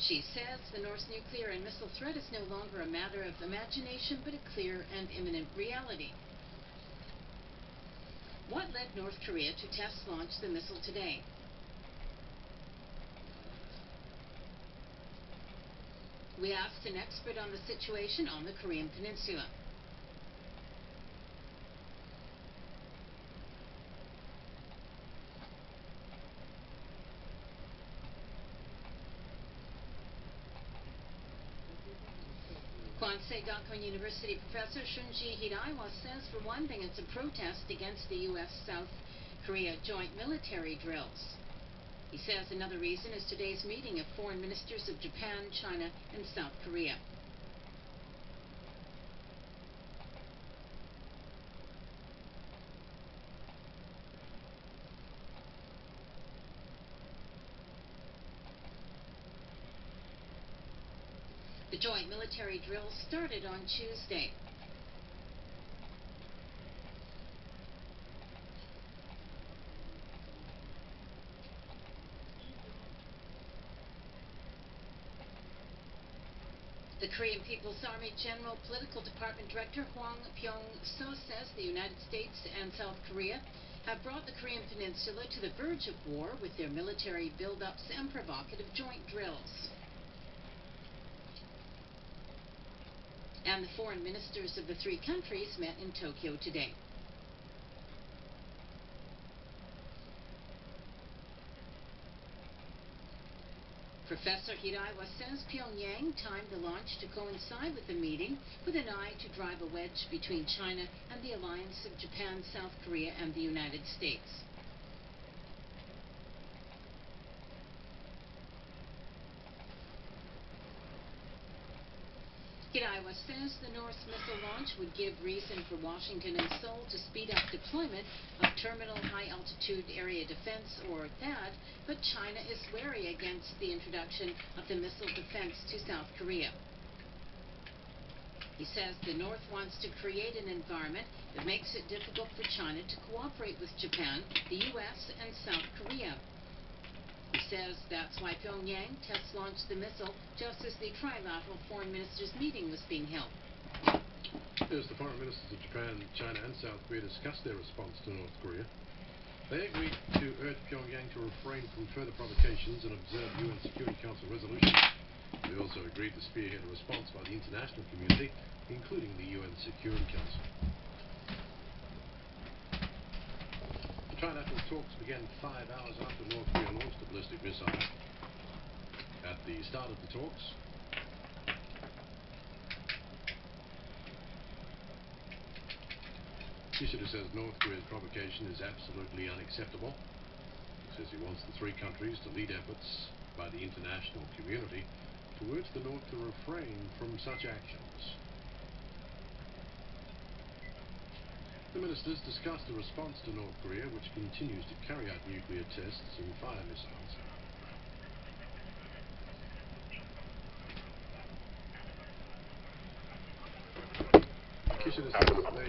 She says the North's nuclear and missile threat is no longer a matter of imagination, but a clear and imminent reality. What led North Korea to test launch the missile today? We asked an expert on the situation on the Korean Peninsula. Kwansei Dankon University professor Shunji Hiraiwa says, for one thing, it's a protest against the U.S.-South Korea joint military drills. He says another reason is today's meeting of foreign ministers of Japan, China, and South Korea. The joint military drills started on Tuesday. The Korean People's Army General Political Department Director Hwang Pyong-so says the United States and South Korea have brought the Korean Peninsula to the verge of war with their military buildups and provocative joint drills. And the foreign ministers of the three countries met in Tokyo today. Professor Hiraiwa says Pyongyang timed the launch to coincide with the meeting with an eye to drive a wedge between China and the alliance of Japan, South Korea, and the United States. Hiraiwa says the North's missile launch would give reason for Washington and Seoul to speed up deployment of Terminal High Altitude Area Defense, or THAAD, but China is wary against the introduction of the missile defense to South Korea. He says the North wants to create an environment that makes it difficult for China to cooperate with Japan, the U.S., and South Korea. He says that's why Pyongyang test-launched the missile just as the trilateral foreign ministers' meeting was being held. Yes, the foreign ministers of Japan, China, and South Korea discussed their response to North Korea. They agreed to urge Pyongyang to refrain from further provocations and observe UN Security Council resolutions. They also agreed to spearhead a response by the international community, including the UN Security Council. The trilateral talks began 5 hours after North Korea launched a ballistic missile. At the start of the talks, Kishida says North Korea's provocation is absolutely unacceptable. He says he wants the three countries to lead efforts by the international community to urge the North to refrain from such actions. The ministers discussed a response to North Korea, which continues to carry out nuclear tests and fire missiles. Kishida says they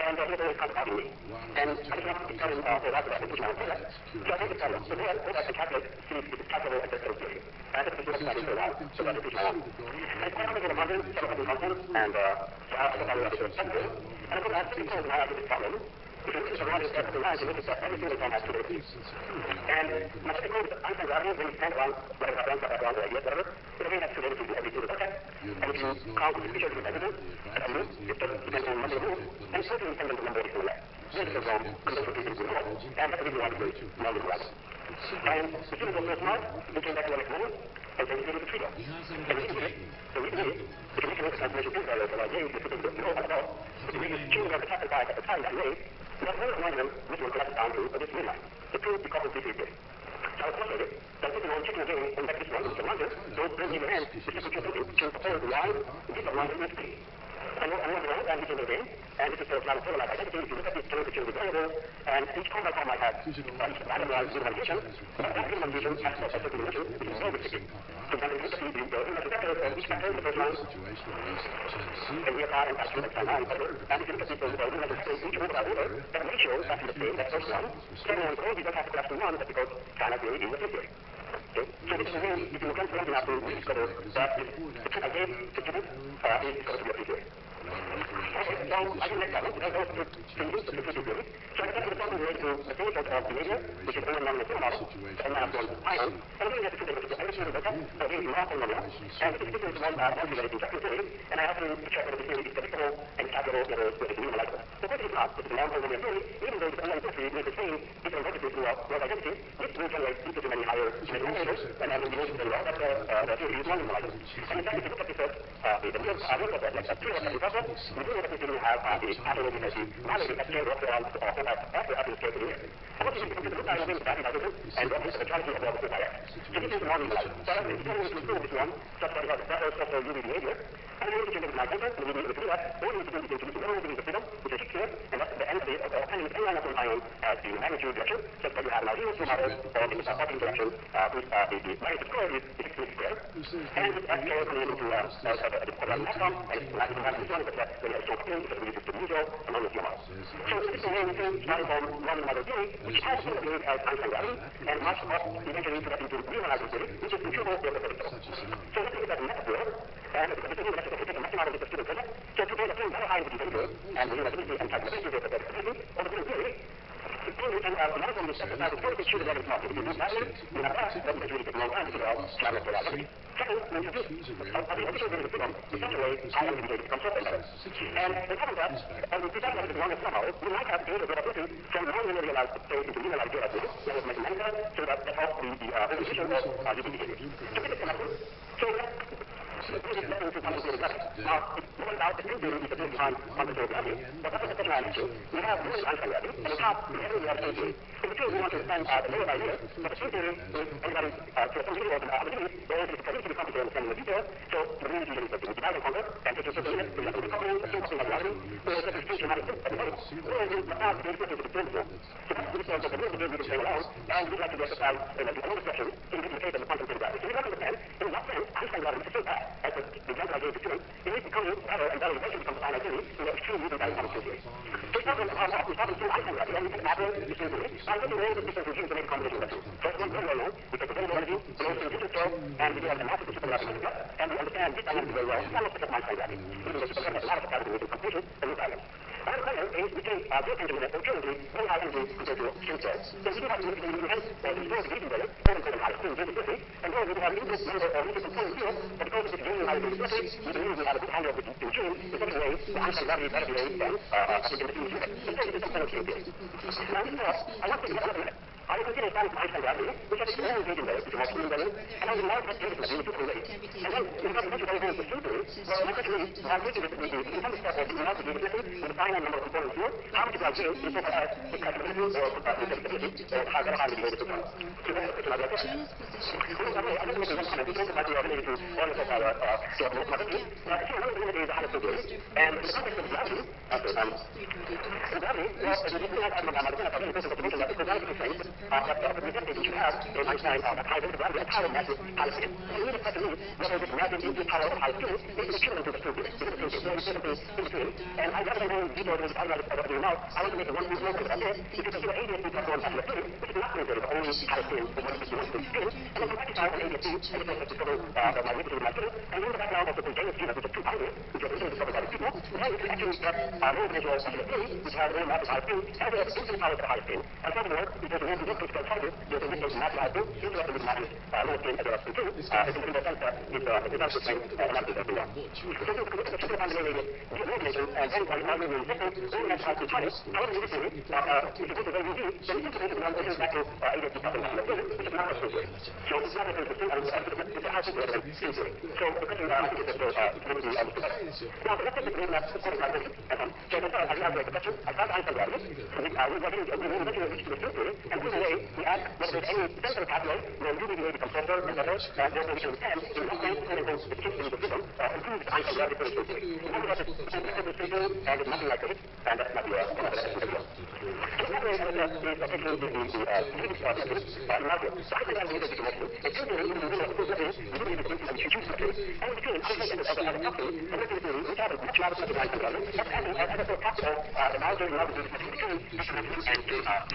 and he was very comfortable. And I just want to tell him that that's what he's saying. So I think it's so that the Catholic sees the Catholic as a Christian. I think it's just for that. So that's what he's and quite often in London, so in London, and so I think I was effective. And of course, I think it's I have this problem. If you look at the writers that the lines, you look at every single time has to do it. And my second is, I'm from Gravity, when you stand around, whatever happens, around the idea, whatever, it'll be next to every single okay. And if you count the pictures of evidence, it doesn't depend on number of rules, and it's totally dependent on number of rules. This is wrong, and that's what people do, and that's what people want to do, number of rules. And as soon as the first month, we came back to the next morning, and they did the treaty. And we didn't take, so we did, the Commission of Translation is there, so I gave the people no about, the biggest change of the Catholic diet at the time that made, that one of them, which was collected down to, but it's midnight. The two because of this did. So I was frustrated. So I sitting on chicken again and back this one, so London, so bring me the hand, the people to propose why, this is London is free. and this is again, and this is for cloud polarized identity. If you look at this code, the variable, and each comma might have each randomized visualization, but that visualization has a certain dimension, which is very specific. So then you look at the image vector of each vector, the first line, and we apply and pass through and if you look at this image vector, each order by order, then make sure that you say that first one, second one, we don't have to collapse to one, but because China really is a figure. Okay? So this is a way, if you look at the after we discover that the trick I gave to people is going to be a figure. So I think that's it. That's what to use the figure theory. So I think the problem relates to the things of behavior, which is only one of the model, and now I'm going to ion. And I'm going to get to the understanding of the test, so here's the math and the and this is one model related to structure theory, and I have to check whether the theory is predictable and calculable whether it's even likely. So what is not, it's a non-linear theory, even though the online theory is the same different vertices throughout world identity, this will generate equal to many higher denominators, and then we know very well that the theory is non-linear. And in fact, if you look at this, the real of that, like two of the professor, we do know that we have the pathology as the malady that came up around after having a state here. And what you can consider the idea of that and what is the neutrality of all the by X. So this is the non-linear. So I think we can prove this one, such that we have better social UV behavior, and then we can make my center, and we need to do that, or we need to do the freedom, which is here, and that's the end of the any ion as the magnitude direction, such that you have an ideal model of the opposite direction, whose the magnitude square is 6 square, and with that square coming into the maximum, and it's not this one, but that's when you have strong thing, because we use the usual among the few models. So this is the way we think, starting from one model theory, which has sort of behaved as Einstein gravity, and much of eventually to get into realizing theory, which is intuitive or predictable. So let's look at that metaphor, and it's a maximum out of the student project. So today, the thing that I would be very and the relativity and calculation of the predictability of the theory, we can another one is exercise the first issue that is not. If you use that, you have that, then it's really take a long time to figure out climate reality. Second, when you do, I think additional thing is the essentially, I am going to become surface better. And the problem is that, and we talk about it long as somehow, we might have data availability from non-linear realized space into linear data too, that was making many better, so that helps the organization of UV behavior. So get it connected. So this is better to complicated gravity. Now, what about the thing theory is the first time complicated gravity, but that's the second round issue. We have one Einstein gravity, and on top, we have string theory. In the field, we want to understand the lower idea, but the string theory is anybody, to some degree, or the opportunity, there is a potential to complicated understanding the detail, so the really usually is to divide and conquer, and take a certain limit, so you have to recover, something like gravity, or it's a distinction out of it, or in the past, there's a different form. So that's the details of the real game we can play around, and we'd like to exercise in another section, in the case of the quantum gravity. So we'd like to understand, in what sense, Einstein gravity is so bad, as the example I gave to students, it is becoming better and better eventually becomes finite theory, in the extreme using that kind of theory. So it's not that we're talking through Einstein gravity, and we can add the string theory, and we can roll the different regimes to make a combination of the two. First one, very well known, we take the very low energy, below the different scale, and we do have an massive supergravity system, and we understand this dynamic very well. It's not like Einstein gravity. We can just have a lot of capacity to completion and new patterns. Another player is we take great energy limit, alternatively, very high energy compared to string scale. So we do have to use the hence, explore the region better, more than higher string very quickly, and then we have input number of input components here, but because it's extremely high energy quickly, we can usually have a good handle of the regime, in such a way, the Einstein gravity is better behaved than in the machine unit. So this is some kind of string theory. Now, I want to take another minute. I will consider examples of Einstein gravity, which has its own region better, which is more string better, and I will now get data from the two ways. And then, in fact, this is very good for string theory, well, my question is, I think that the incumbent step of the analysis is with the finite number of components here, how much of that gain is so-called as predictability or predictability, or how better how the behavior to come. So that's the question I'd like to ask. I just make one comment, this is like we are related to one of our mobility. Here, another limit is the higher theory, and in the context of gravity, gravity, well, if you have the position that the gravity constraints, that the necessity you have in Einstein at high rate of gravity, at higher massive higher speed. And we need to try to meet whether this massive input power of high speed is equivalent to the string theory. So this is in between. And I rather than going deeper into the argument of what we now, I want to make one more comment about this. If you consider ADSB plus 1 factor of 2, which is not string theory, but only higher speed, so 161 spin, and then compare it with ADSB, and then discover my repeated my spin, and in the background of the containment schema, which is 2 binary, which are easily discovered by the people, then you can actually get low potential of the theory, which has low massive high spin, and we have infinite power to the high spin. And furthermore, if there's a way to work with the target, there's a way to massive high spin, interacting with massive low spin as well as spin 2, it's in the sense that it's without constraint automatically as well. So you can look at the triple combinated reorganization, and then by arguing the system, organize how to target, however you disagree, if you go to the UV, then you can one goes back to ADSB plus 1 factor of 2, which is not a string theory. So it's not a very distinct, it's a high string theory than string theory. So the question I think is that maybe we understood that. Now, let's take the name that supported by this. So I have the question, I found Einstein gravity, and we eventually reached the string theory, and in a way, secondly, we ask whether there's any sense of the pathway where you may become stronger and better, therefore we should intend to upgrade and improve the teaching of freedom, improve the Einstein gravity for the safety. Remember that it's and it's nothing like it, and that might be a the pathway, as I said, is essentially the physics part of this market. The Einstein gravity is connected. It's usually in the middle of the and between Einstein as a property, and this is we have a much larger Einstein gravity. As a possible, the mountain and